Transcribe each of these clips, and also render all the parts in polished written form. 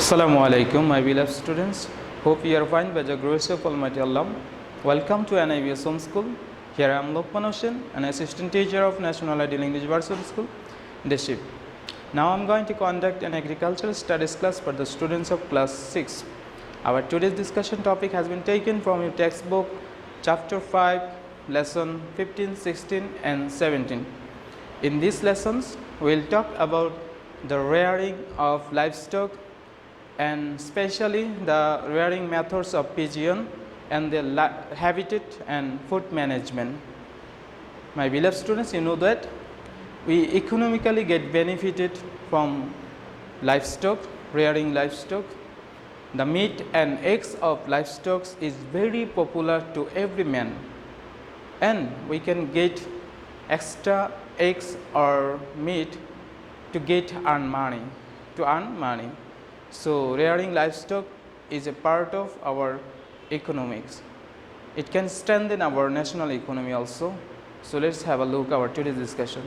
Assalamu alaikum, my beloved students. Hope you are fine by the grace of Almighty Allah. Welcome to NIVS Home School. Here I am Lokman, an assistant teacher of National Ideal English Varsity School, Deship. Now I am going to conduct an agricultural studies class for the students of class 6. Our today's discussion topic has been taken from your textbook, chapter 5, lesson 15, 16 and 17. In these lessons, we will talk about the rearing of livestock and especially the rearing methods of pigeon and their habitat and food management. My beloved students, you know that we economically get benefited from livestock, rearing livestock. The meat and eggs of livestock is very popular to every man, and we can get extra eggs or meat to earn money. So rearing livestock is a part of our economics. It can strengthen our national economy also. So let's have a look at our today's discussion.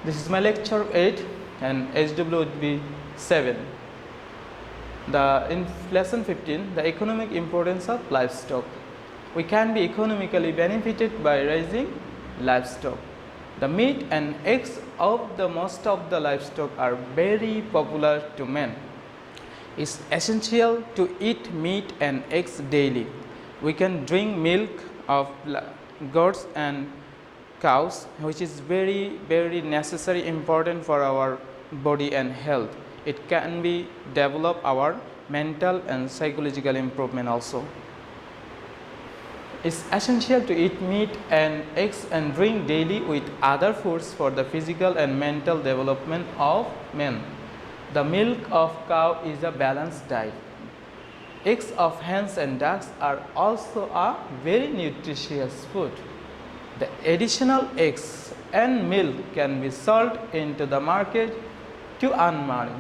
This is my lecture 8 and HW would be 7. In lesson 15, the economic importance of livestock. We can be economically benefited by raising livestock. The meat and eggs of most of the livestock are very popular to men. It's essential to eat meat and eggs daily. We can drink milk of goats and cows, which is very necessary, important for our body and health. It can be develop our mental and psychological improvement also. It's essential to eat meat and eggs and drink daily with other foods for the physical and mental development of men. The milk of cow is a balanced diet. Eggs of hens and ducks are also a very nutritious food. The additional eggs and milk can be sold into the market to earn money.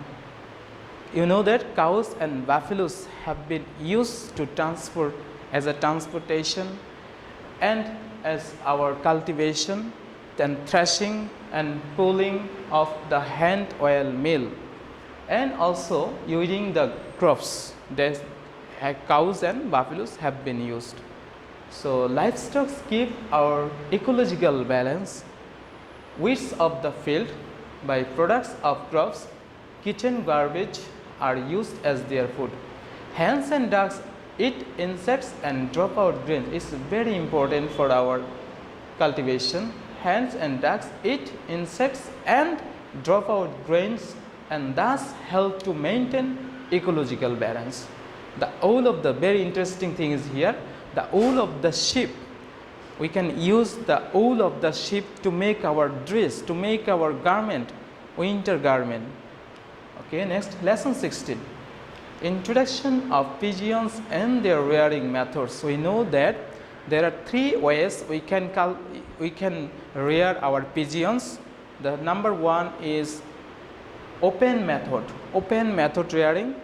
You know that cows and buffaloes have been used to transport as a transportation and as our cultivation and threshing and pulling of the hand oil mill, and also using the crops that cows and buffaloes have been used. So livestock keep our ecological balance. Weeds of the field by products of crops, kitchen garbage are used as their food. Hens and ducks eat insects and drop out grains. It's very important for our cultivation. Hens and ducks eat insects and drop out grains and thus help to maintain ecological balance. The wool of the very interesting thing is here, the wool of the sheep. We can use the wool of the sheep to make our dress, to make our garment, winter garment. Okay, next, lesson 16. Introduction of pigeons and their rearing methods. We know that there are 3 ways we can rear our pigeons. The number 1 is open method rearing.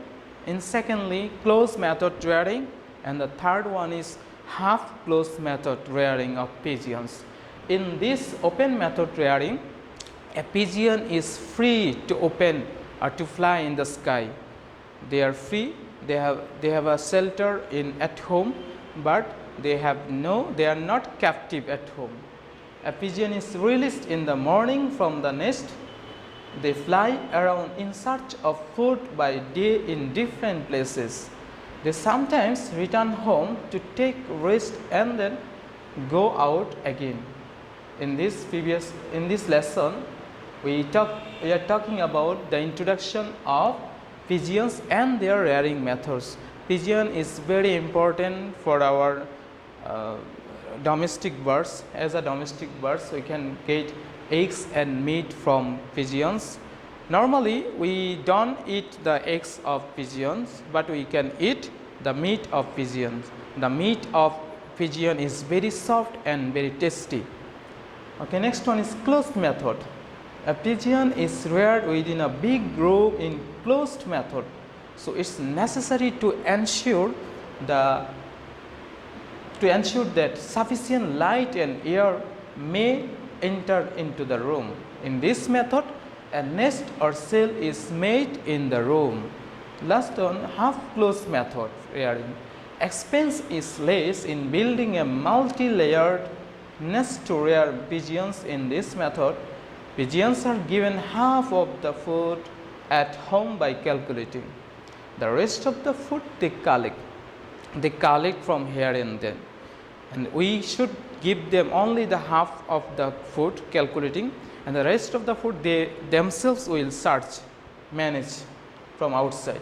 In secondly, closed method rearing, and the third one is half closed method rearing of pigeons. In this open method rearing, a pigeon is free to open or to fly in the sky. They are free, they have a shelter at home, but they are not captive at home. A pigeon is released in the morning from the nest. They fly around in search of food by day in different places. They sometimes return home to take rest and then go out again. In this lesson, we are talking about the introduction of pigeons and their rearing methods. Pigeon is very important for our domestic birds. As a domestic birds, we can get eggs and meat from pigeons. Normally, we don't eat the eggs of pigeons, but we can eat the meat of pigeons. The meat of pigeon is very soft and very tasty. Okay, next one is closed method. A pigeon is reared within a big room in closed method. So it's necessary to ensure that sufficient light and air may enter into the room. In this method, a nest or cell is made in the room. Last one, half-closed method rearing. Expense is less in building a multi-layered nest to rear pigeons. In this method, pigeons are given half of the food at home by calculating. The rest of the food they collect. They collect from here and there. And we should give them only the half of the food calculating, and the rest of the food they themselves will search, manage from outside.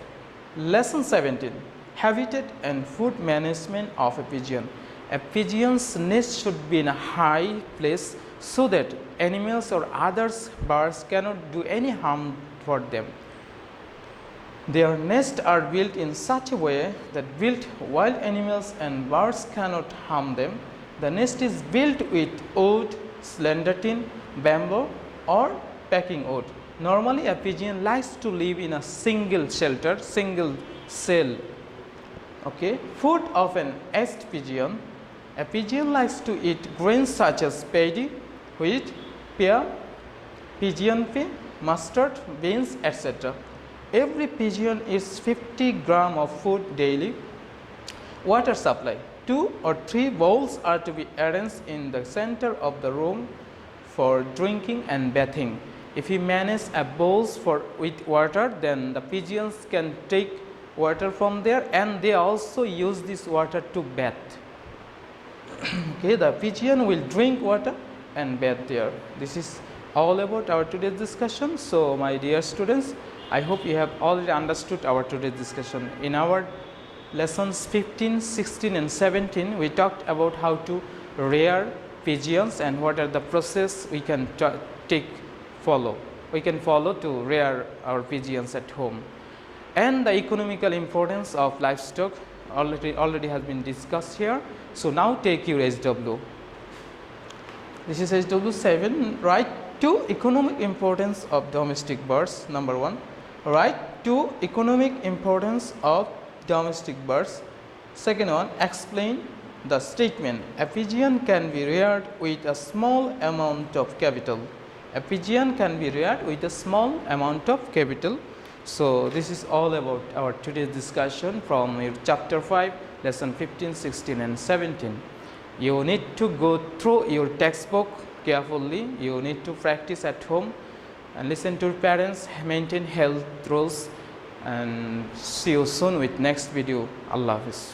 Lesson 17, Habitat and food management of a pigeon. A pigeon's nest should be in a high place so that animals or other birds cannot do any harm for them. Their nests are built in such a way that wild animals and birds cannot harm them. The nest is built with wood, slender tin, bamboo or packing wood. Normally a pigeon likes to live in a single shelter, single cell. Okay. Food of an nest pigeon. A pigeon likes to eat grains such as paddy, wheat, pear, pigeon pea, mustard, beans, etc. Every pigeon eats 50 grams of food daily. Water supply. 2 or 3 bowls are to be arranged in the center of the room for drinking and bathing. If you manage a bowls with water, then the pigeons can take water from there, and they also use this water to bath. Okay, the pigeon will drink water and bath there. This is all about our today's discussion. So my dear students, I hope you have already understood our today's discussion. In our lessons 15, 16 and 17, we talked about how to rear pigeons and what are the process we can follow. We can follow to rear our pigeons at home. And the economical importance of livestock already has been discussed here. So now take your SW. This is SW 7. Write 2 economic importance of domestic birds. Number 1. Write 2 economic importance of domestic birds. Second one, explain the statement. A pigeon can be reared with a small amount of capital. A pigeon can be reared with a small amount of capital. So this is all about our today's discussion from your chapter 5, lesson 15, 16 and 17. You need to go through your textbook carefully. You need to practice at home and listen to your parents, maintain health rules, and see you soon with next video. Allah Hafiz.